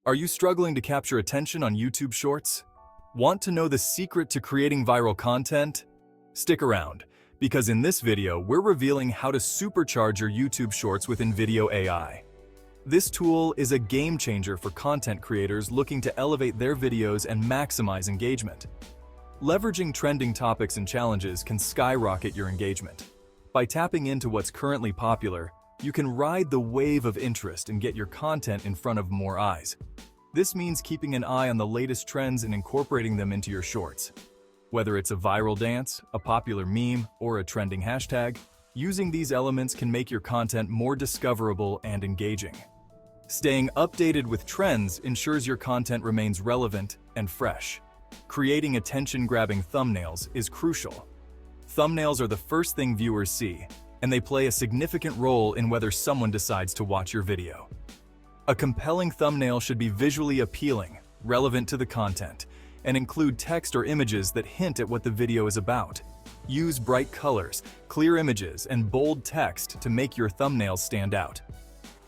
Are you struggling to capture attention on YouTube Shorts? Want to know the secret to creating viral content? Stick around, because in this video, we're revealing how to supercharge your YouTube Shorts with invideo-io. This tool is a game changer for content creators looking to elevate their videos and maximize engagement. Leveraging trending topics and challenges can skyrocket your engagement. By tapping into what's currently popular, you can ride the wave of interest and get your content in front of more eyes. This means keeping an eye on the latest trends and incorporating them into your shorts. Whether it's a viral dance, a popular meme, or a trending hashtag, using these elements can make your content more discoverable and engaging. Staying updated with trends ensures your content remains relevant and fresh. Creating attention-grabbing thumbnails is crucial. Thumbnails are the first thing viewers see, and they play a significant role in whether someone decides to watch your video. A compelling thumbnail should be visually appealing, relevant to the content, and include text or images that hint at what the video is about. Use bright colors, clear images, and bold text to make your thumbnails stand out.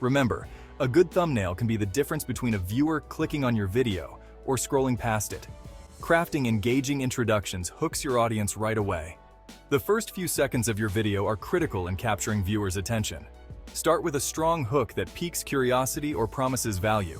Remember, a good thumbnail can be the difference between a viewer clicking on your video or scrolling past it. Crafting engaging introductions hooks your audience right away. The first few seconds of your video are critical in capturing viewers' attention. Start with a strong hook that piques curiosity or promises value.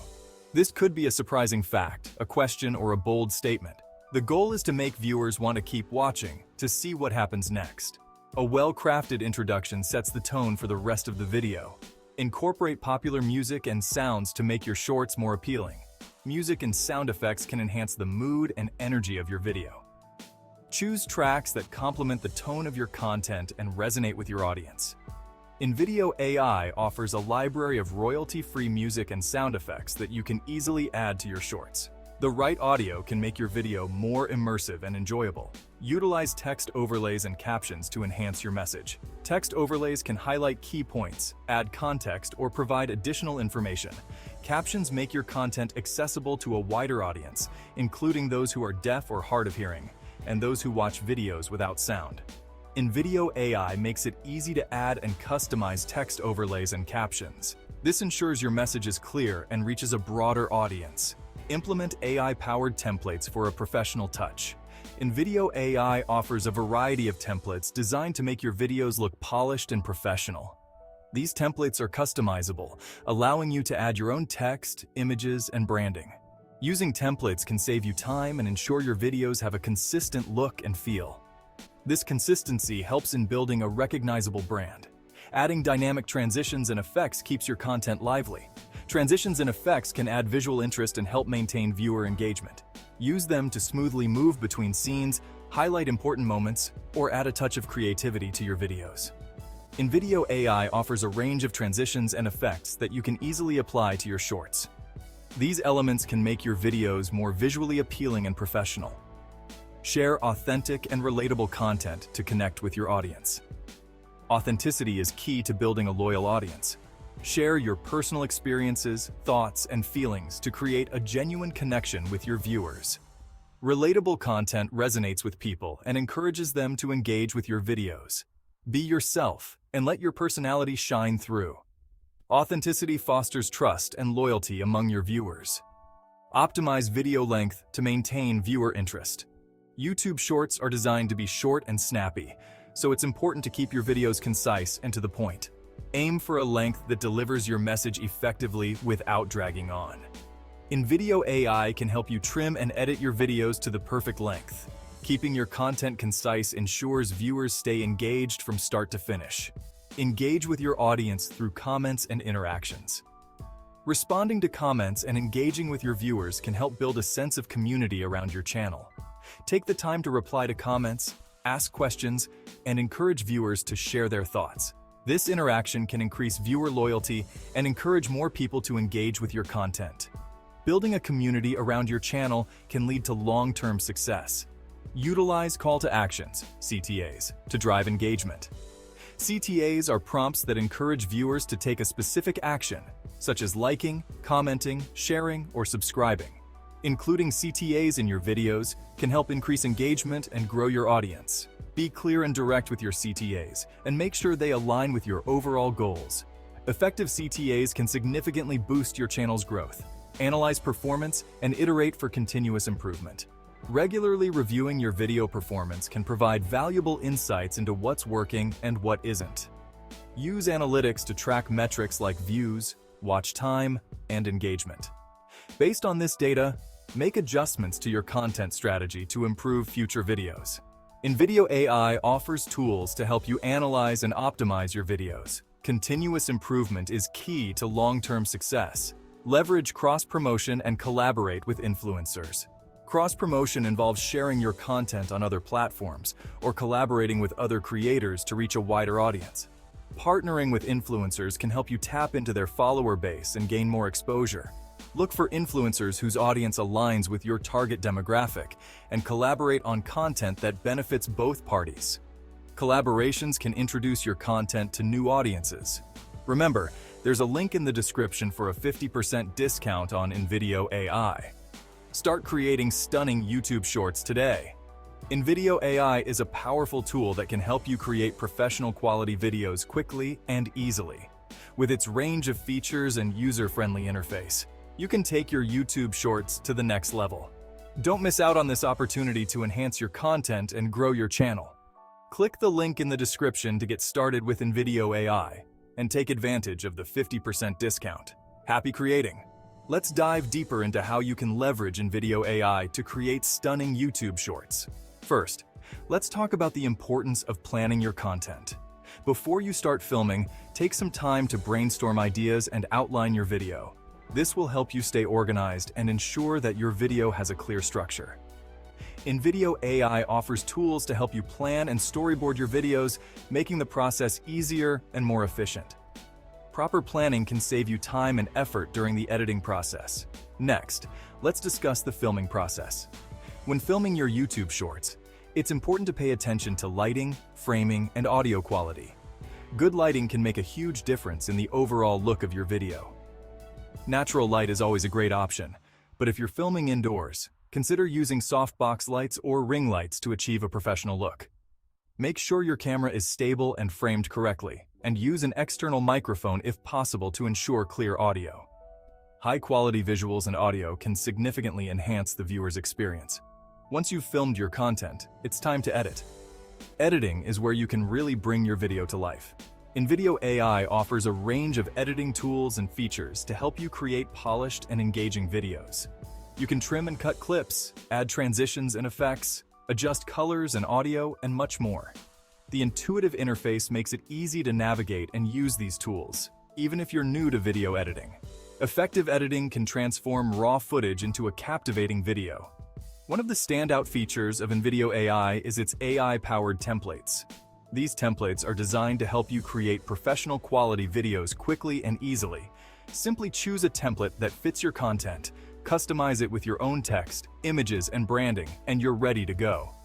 This could be a surprising fact, a question, or a bold statement. The goal is to make viewers want to keep watching, to see what happens next. A well-crafted introduction sets the tone for the rest of the video. Incorporate popular music and sounds to make your shorts more appealing. Music and sound effects can enhance the mood and energy of your video. Choose tracks that complement the tone of your content and resonate with your audience. invideo-io offers a library of royalty-free music and sound effects that you can easily add to your shorts. The right audio can make your video more immersive and enjoyable. Utilize text overlays and captions to enhance your message. Text overlays can highlight key points, add context, or provide additional information. Captions make your content accessible to a wider audience, including those who are deaf or hard of hearing, and those who watch videos without sound. invideo-io makes it easy to add and customize text overlays and captions. This ensures your message is clear and reaches a broader audience. Implement AI-powered templates for a professional touch. invideo-io offers a variety of templates designed to make your videos look polished and professional. These templates are customizable, allowing you to add your own text, images, and branding. Using templates can save you time and ensure your videos have a consistent look and feel. This consistency helps in building a recognizable brand. Adding dynamic transitions and effects keeps your content lively. Transitions and effects can add visual interest and help maintain viewer engagement. Use them to smoothly move between scenes, highlight important moments, or add a touch of creativity to your videos. invideo-io offers a range of transitions and effects that you can easily apply to your shorts. These elements can make your videos more visually appealing and professional. Share authentic and relatable content to connect with your audience. Authenticity is key to building a loyal audience. Share your personal experiences, thoughts, and feelings to create a genuine connection with your viewers. Relatable content resonates with people and encourages them to engage with your videos. Be yourself and let your personality shine through. Authenticity fosters trust and loyalty among your viewers. Optimize video length to maintain viewer interest. YouTube Shorts are designed to be short and snappy, so it's important to keep your videos concise and to the point. Aim for a length that delivers your message effectively without dragging on. invideo-io can help you trim and edit your videos to the perfect length. Keeping your content concise ensures viewers stay engaged from start to finish. Engage with your audience through comments and interactions. Responding to comments and engaging with your viewers can help build a sense of community around your channel. Take the time to reply to comments, ask questions, and encourage viewers to share their thoughts. This interaction can increase viewer loyalty and encourage more people to engage with your content. Building a community around your channel can lead to long-term success. Utilize call to actions, CTAs, to drive engagement. CTAs are prompts that encourage viewers to take a specific action, such as liking, commenting, sharing, or subscribing. Including CTAs in your videos can help increase engagement and grow your audience. Be clear and direct with your CTAs, and make sure they align with your overall goals. Effective CTAs can significantly boost your channel's growth. analyze performance, and iterate for continuous improvement. Regularly reviewing your video performance can provide valuable insights into what's working and what isn't. Use analytics to track metrics like views, watch time, and engagement. Based on this data, make adjustments to your content strategy to improve future videos. invideo-io offers tools to help you analyze and optimize your videos. Continuous improvement is key to long-term success. Leverage cross-promotion and collaborate with influencers. Cross-promotion involves sharing your content on other platforms or collaborating with other creators to reach a wider audience. Partnering with influencers can help you tap into their follower base and gain more exposure. Look for influencers whose audience aligns with your target demographic and collaborate on content that benefits both parties. Collaborations can introduce your content to new audiences. Remember, there's a link in the description for a 50% discount on invideo-io. Start creating stunning YouTube Shorts today. invideo-io is a powerful tool that can help you create professional quality videos quickly and easily. With its range of features and user-friendly interface, you can take your YouTube Shorts to the next level. Don't miss out on this opportunity to enhance your content and grow your channel. Click the link in the description to get started with invideo-io and take advantage of the 50% discount. Happy creating! Let's dive deeper into how you can leverage invideo-io to create stunning YouTube Shorts. First, let's talk about the importance of planning your content. Before you start filming, take some time to brainstorm ideas and outline your video. This will help you stay organized and ensure that your video has a clear structure. invideo-io offers tools to help you plan and storyboard your videos, making the process easier and more efficient. Proper planning can save you time and effort during the editing process. Next, let's discuss the filming process. When filming your YouTube Shorts, it's important to pay attention to lighting, framing, and audio quality. Good lighting can make a huge difference in the overall look of your video. Natural light is always a great option, but if you're filming indoors, consider using softbox lights or ring lights to achieve a professional look. Make sure your camera is stable and framed correctly, and use an external microphone if possible to ensure clear audio. High-quality visuals and audio can significantly enhance the viewer's experience. Once you've filmed your content, it's time to edit. Editing is where you can really bring your video to life. invideo-io offers a range of editing tools and features to help you create polished and engaging videos. You can trim and cut clips, add transitions and effects, adjust colors and audio, and much more. The intuitive interface makes it easy to navigate and use these tools, even if you're new to video editing. Effective editing can transform raw footage into a captivating video. One of the standout features of invideo-io is its AI-powered templates. These templates are designed to help you create professional quality videos quickly and easily. Simply choose a template that fits your content, customize it with your own text, images, and branding, and you're ready to go.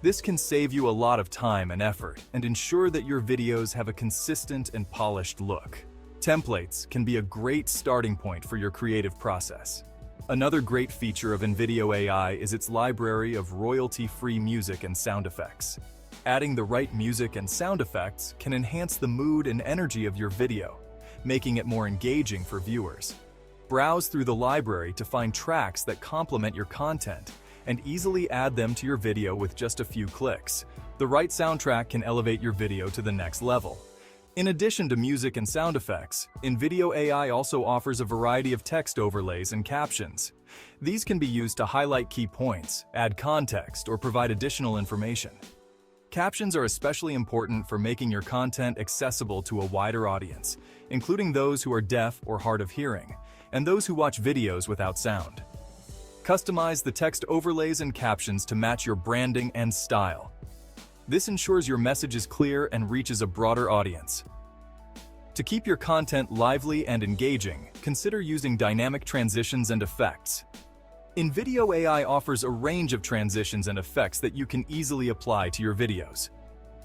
This can save you a lot of time and effort and ensure that your videos have a consistent and polished look. Templates can be a great starting point for your creative process. Another great feature of invideo-io is its library of royalty-free music and sound effects. Adding the right music and sound effects can enhance the mood and energy of your video, making it more engaging for viewers. Browse through the library to find tracks that complement your content and easily add them to your video with just a few clicks. The right soundtrack can elevate your video to the next level. In addition to music and sound effects, invideo-io also offers a variety of text overlays and captions. These can be used to highlight key points, add context, or provide additional information. Captions are especially important for making your content accessible to a wider audience, including those who are deaf or hard of hearing, and those who watch videos without sound. Customize the text overlays and captions to match your branding and style. This ensures your message is clear and reaches a broader audience. To keep your content lively and engaging, consider using dynamic transitions and effects. invideo-io offers a range of transitions and effects that you can easily apply to your videos.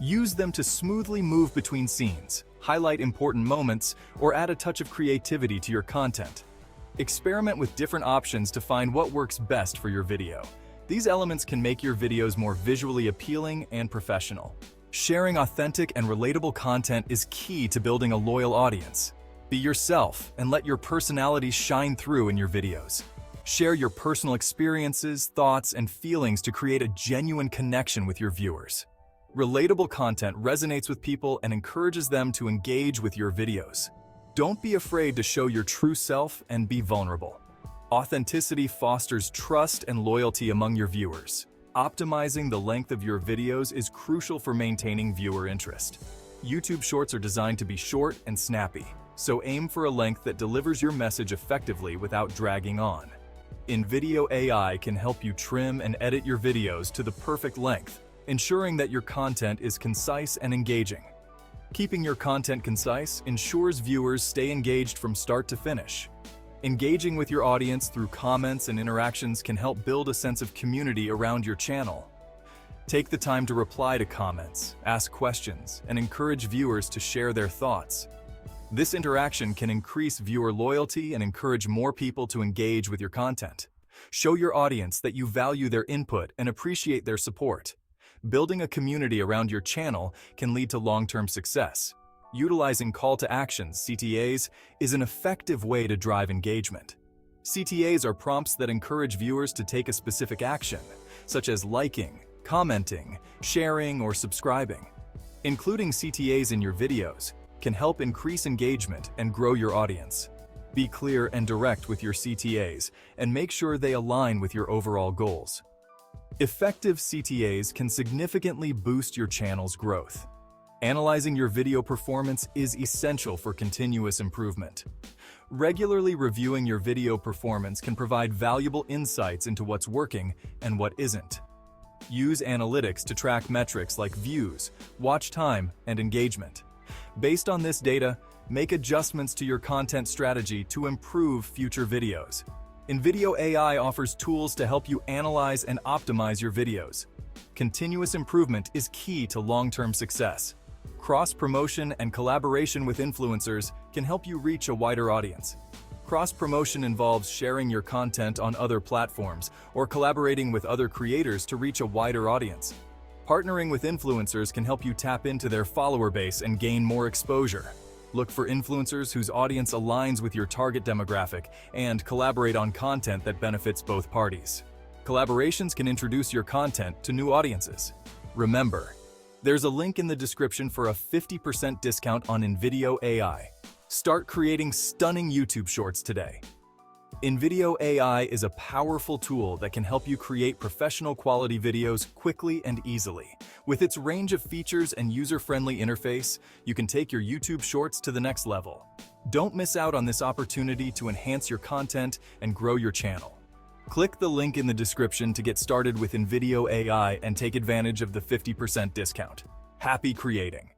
Use them to smoothly move between scenes, highlight important moments, or add a touch of creativity to your content. Experiment with different options to find what works best for your video. These elements can make your videos more visually appealing and professional. Sharing authentic and relatable content is key to building a loyal audience. Be yourself and let your personality shine through in your videos. Share your personal experiences, thoughts, and feelings to create a genuine connection with your viewers. Relatable content resonates with people and encourages them to engage with your videos. Don't be afraid to show your true self and be vulnerable. Authenticity fosters trust and loyalty among your viewers. Optimizing the length of your videos is crucial for maintaining viewer interest. YouTube Shorts are designed to be short and snappy, so aim for a length that delivers your message effectively without dragging on. Invideo-io can help you trim and edit your videos to the perfect length, ensuring that your content is concise and engaging. Keeping your content concise ensures viewers stay engaged from start to finish. Engaging with your audience through comments and interactions can help build a sense of community around your channel. Take the time to reply to comments, ask questions, and encourage viewers to share their thoughts. This interaction can increase viewer loyalty and encourage more people to engage with your content. Show your audience that you value their input and appreciate their support. Building a community around your channel can lead to long-term success. Utilizing call to actions, CTAs, is an effective way to drive engagement. CTAs are prompts that encourage viewers to take a specific action, such as liking, commenting, sharing, or subscribing. Including CTAs in your videos can help increase engagement and grow your audience. Be clear and direct with your CTAs and make sure they align with your overall goals. Effective CTAs can significantly boost your channel's growth. Analyzing your video performance is essential for continuous improvement. Regularly reviewing your video performance can provide valuable insights into what's working and what isn't. Use analytics to track metrics like views, watch time, and engagement. Based on this data, make adjustments to your content strategy to improve future videos. Invideo-io offers tools to help you analyze and optimize your videos. Continuous improvement is key to long-term success. Cross-promotion and collaboration with influencers can help you reach a wider audience. Cross-promotion involves sharing your content on other platforms or collaborating with other creators to reach a wider audience. Partnering with influencers can help you tap into their follower base and gain more exposure. Look for influencers whose audience aligns with your target demographic and collaborate on content that benefits both parties. Collaborations can introduce your content to new audiences. Remember, there's a link in the description for a 50% discount on Invideo-io. Start creating stunning YouTube Shorts today. Invideo-io is a powerful tool that can help you create professional quality videos quickly and easily. With its range of features and user-friendly interface, you can take your YouTube Shorts to the next level. Don't miss out on this opportunity to enhance your content and grow your channel. Click the link in the description to get started with Invideo-io and take advantage of the 50% discount. Happy creating!